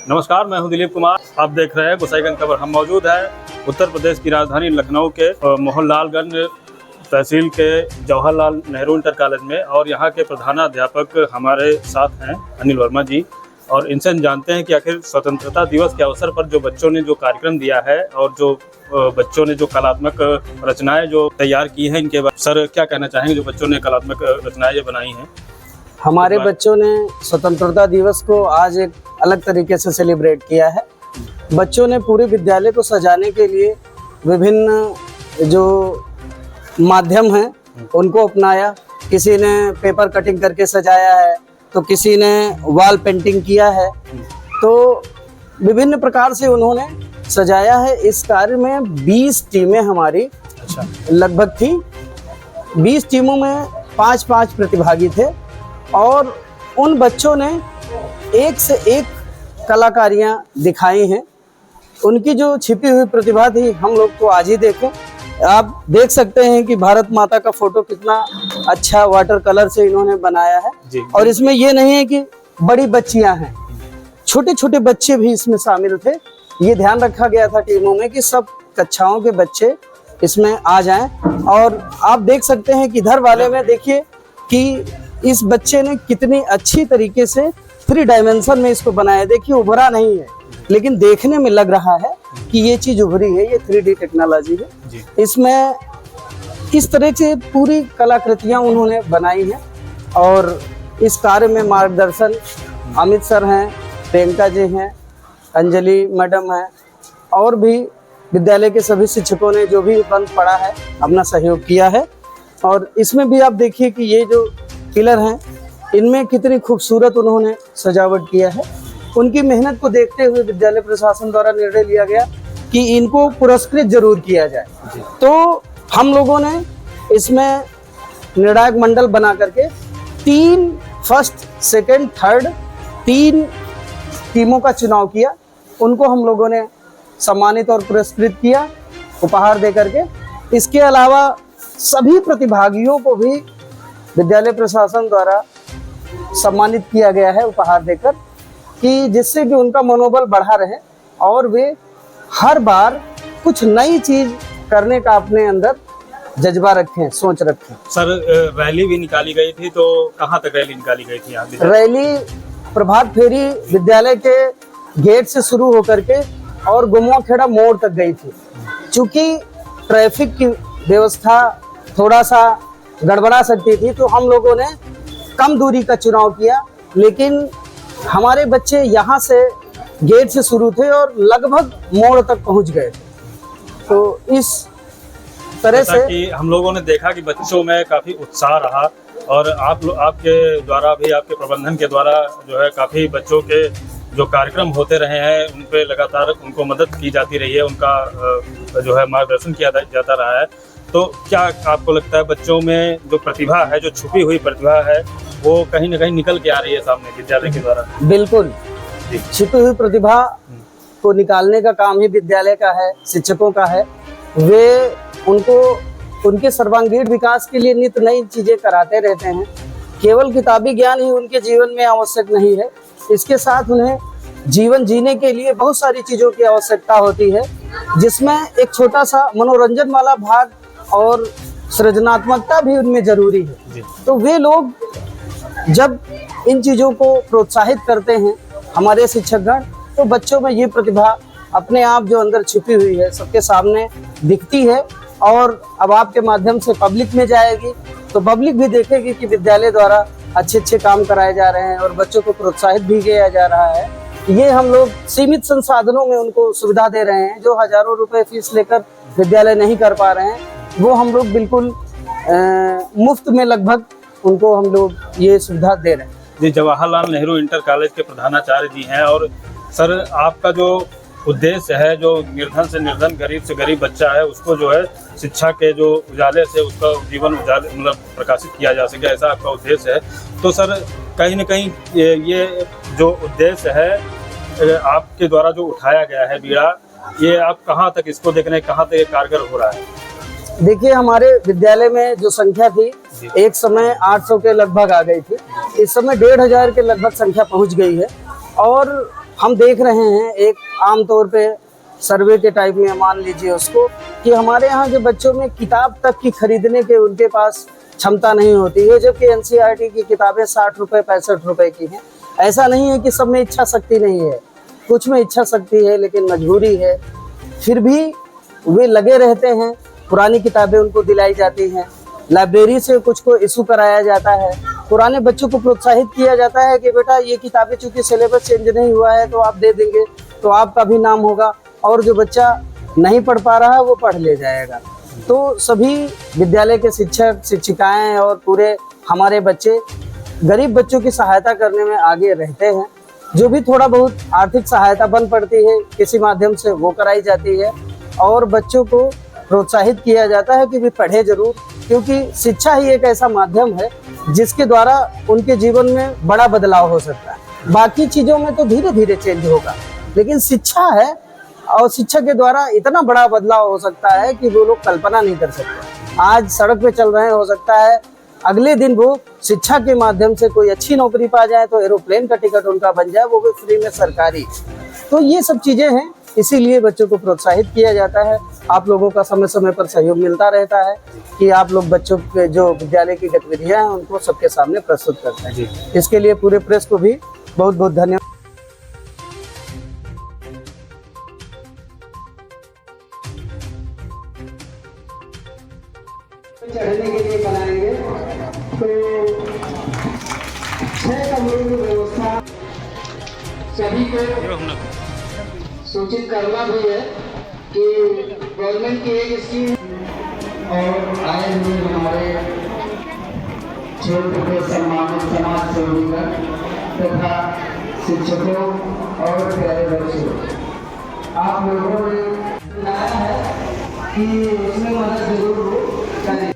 नमस्कार, मैं हूं दिलीप कुमार। आप देख रहे हैं गोसाईगंज खबर। हम मौजूद हैं उत्तर प्रदेश की राजधानी लखनऊ के मोहनलालगंज तहसील के जवाहरलाल नेहरू इंटर कॉलेज में, और यहाँ के प्रधानाध्यापक हमारे साथ हैं अनिल वर्मा जी। और इनसे हम जानते हैं कि आखिर स्वतंत्रता दिवस के अवसर पर जो बच्चों ने जो कार्यक्रम दिया है और जो बच्चों ने जो कलात्मक रचनाएं जो तैयार की हैं, इनके बारे सर क्या कहना चाहेंगे? जो बच्चों ने कलात्मक रचनाएं जो बनाई हैं, हमारे बच्चों ने स्वतंत्रता दिवस को आज एक अलग तरीके से सेलिब्रेट किया है। बच्चों ने पूरे विद्यालय को सजाने के लिए विभिन्न जो माध्यम हैं उनको अपनाया। किसी ने पेपर कटिंग करके सजाया है, तो किसी ने वॉल पेंटिंग किया है, तो विभिन्न प्रकार से उन्होंने सजाया है। इस कार्य में 20 टीमें हमारी लगभग थी। 20 टीमों में 5-5 प्रतिभागी थे और उन बच्चों ने एक से एक कलाकारियां दिखाई हैं। उनकी जो छिपी हुई प्रतिभा थी हम लोग को आज ही देखें। आप देख सकते हैं कि भारत माता का फोटो कितना अच्छा वाटर कलर से इन्होंने बनाया है। और इसमें ये नहीं है कि बड़ी बच्चियां हैं, छोटे छोटे बच्चे भी इसमें शामिल थे। ये ध्यान रखा गया था टीमों में कि सब कक्षाओं के बच्चे इसमें आ जाएं। और आप देख सकते हैं कि इधर वाले में देखिए कि इस बच्चे ने कितनी अच्छी तरीके से 3 डायमेंशन में इसको बनाया। देखिए उभरा नहीं है, लेकिन देखने में लग रहा है कि ये चीज उभरी है। ये 3D टेक्नोलॉजी है। इसमें इस तरह से पूरी कलाकृतियां उन्होंने बनाई हैं। और इस कार्य में मार्गदर्शन अमित सर हैं, प्रियंका जी हैं, अंजलि मैडम हैं, और भी विद्यालय के सभी शिक्षकों ने जो भी बंद पड़ा है अपना सहयोग किया है। और इसमें भी आप देखिए कि ये जो पिलर हैं इनमें कितनी खूबसूरत उन्होंने सजावट किया है। उनकी मेहनत को देखते हुए विद्यालय प्रशासन द्वारा निर्णय लिया गया कि इनको पुरस्कृत जरूर किया जाए। तो हम लोगों ने इसमें निर्णायक मंडल बना करके 3 फर्स्ट, सेकंड, थर्ड 3 टीमों का चुनाव किया। उनको हम लोगों ने सम्मानित और पुरस्कृत किया उपहार दे करके। इसके अलावा सभी प्रतिभागियों को भी विद्यालय प्रशासन द्वारा सम्मानित किया गया है उपहार देकर, कि जिससे कि उनका मनोबल बढ़ा रहे और वे हर बार कुछ नई चीज करने का अपने अंदर जज्बा रखें, सोच रखें। सर रैली भी निकाली गई थी, तो कहाँ तक रैली निकाली गई थी? यहाँ रैली प्रभात फेरी विद्यालय के गेट से शुरू होकर के और गुमुआ खेड़ा मोड़ तक गई थी। चूंकि ट्रैफिक की व्यवस्था थोड़ा सा गड़बड़ा सकती थी, तो हम लोगों ने कम दूरी का चुनाव किया। लेकिन हमारे बच्चे यहाँ से गेट से शुरू थे और लगभग मोड़ तक पहुँच गए थे। तो इस तरह से कि हम लोगों ने देखा कि बच्चों में काफी उत्साह रहा, और आपके द्वारा भी, आपके प्रबंधन के द्वारा जो है काफी बच्चों के जो कार्यक्रम होते रहे हैं उन पे लगातार उनको मदद की जाती रही है, उनका जो है मार्गदर्शन किया जाता रहा है। तो क्या आपको लगता है बच्चों में जो प्रतिभा है, जो छुपी हुई प्रतिभा है, वो कहीं ना कहीं निकल के आ रही है सामने विद्यालय के द्वारा? बिल्कुल, छिपी हुई प्रतिभा को निकालने का काम ही विद्यालय का है, शिक्षकों का है। वे उनको उनके सर्वांगीण विकास के लिए नित्य नई चीजें कराते रहते हैं। केवल किताबी ज्ञान ही उनके जीवन में आवश्यक नहीं है, इसके साथ उन्हें जीवन जीने के लिए बहुत सारी चीजों की आवश्यकता होती है, जिसमें एक छोटा सा मनोरंजन वाला भाग और सृजनात्मकता भी उनमें जरूरी है। तो वे लोग जब इन चीजों को प्रोत्साहित करते हैं हमारे शिक्षकगण, तो बच्चों में ये प्रतिभा अपने आप जो अंदर छिपी हुई है सबके सामने दिखती है। और अब आपके माध्यम से पब्लिक में जाएगी, तो पब्लिक भी देखेगी कि विद्यालय द्वारा अच्छे अच्छे काम कराए जा रहे हैं और बच्चों को प्रोत्साहित भी किया जा रहा है। ये हम लोग सीमित संसाधनों में उनको सुविधा दे रहे हैं। जो हजारों रुपए फीस लेकर विद्यालय नहीं कर पा रहे हैं, वो हम लोग बिल्कुल मुफ्त में लगभग उनको हम लोग ये सुविधा दे रहे हैं। जी, जवाहरलाल नेहरू इंटर कॉलेज के प्रधानाचार्य जी हैं। और सर आपका जो उद्देश्य है, जो निर्धन से निर्धन, गरीब से गरीब बच्चा है, उसको जो है शिक्षा के जो उजाले से उसका जीवन उजाले मतलब प्रकाशित किया जा सके, ऐसा आपका उद्देश्य है। तो सर कहीं ना कहीं ये जो उद्देश्य है आपके द्वारा जो उठाया गया है बीड़ा, ये आप कहाँ तक इसको देख रहे हैं, कहाँ तक कारगर हो रहा है? देखिए, हमारे विद्यालय में जो संख्या थी एक समय 800 के लगभग आ गई थी। इस समय 1500 के लगभग संख्या पहुंच गई है। और हम देख रहे हैं एक आमतौर पे सर्वे के टाइप में मान लीजिए उसको, कि हमारे यहाँ के बच्चों में किताब तक की खरीदने के उनके पास क्षमता नहीं होती है, जबकि एनसीईआरटी की किताबें 60 रुपये 65 रुपये की हैं। ऐसा नहीं है कि सब में इच्छा शक्ति नहीं है, कुछ में इच्छा शक्ति है लेकिन मजबूरी है, फिर भी वे लगे रहते हैं। पुरानी किताबें उनको दिलाई जाती हैं, लाइब्रेरी से कुछ को इशू कराया जाता है, पुराने बच्चों को प्रोत्साहित किया जाता है कि बेटा ये किताबें चूंकि सिलेबस चेंज नहीं हुआ है तो आप दे देंगे तो आपका भी नाम होगा, और जो बच्चा नहीं पढ़ पा रहा है वो पढ़ ले जाएगा। तो सभी विद्यालय के शिक्षक शिक्षिकाएं और पूरे हमारे बच्चे गरीब बच्चों की सहायता करने में आगे रहते हैं। जो भी थोड़ा बहुत आर्थिक सहायता बन पड़ती है किसी माध्यम से वो कराई जाती है, और बच्चों को प्रोत्साहित किया जाता है कि वे पढ़े जरूर, क्योंकि शिक्षा ही एक ऐसा माध्यम है जिसके द्वारा उनके जीवन में बड़ा बदलाव हो सकता है। बाकी चीज़ों में तो धीरे धीरे चेंज होगा, लेकिन शिक्षा है और शिक्षा के द्वारा इतना बड़ा बदलाव हो सकता है कि वो लोग कल्पना नहीं कर सकते। आज सड़क पे चल रहे हैं, हो सकता है अगले दिन वो शिक्षा के माध्यम से कोई अच्छी नौकरी पा जाए तो एरोप्लेन का टिकट उनका बन जाए, वो भी फ्री में सरकारी। तो ये सब चीज़ें हैं, इसीलिए बच्चों को प्रोत्साहित किया जाता है। आप लोगों का समय समय पर सहयोग मिलता रहता है कि आप लोग बच्चों के जो विद्यालय की गतिविधियाँ हैं उनको सबके सामने प्रस्तुत करते हैं। इसके लिए पूरे प्रेस को भी बहुत बहुत धन्यवाद। चढ़ने के लिए बनाएंगे तो 6 कमरों की व्यवस्था सभी को सूचित करना भी है कि गवर्नमेंट की एक स्कीम, और आए हुए हमारे क्षेत्र के सम्मानित समाज सेवक तथा शिक्षकों और प्यारे बच्चों, आप लोगों ने बताया है कि उसमें मदद जरूर करें।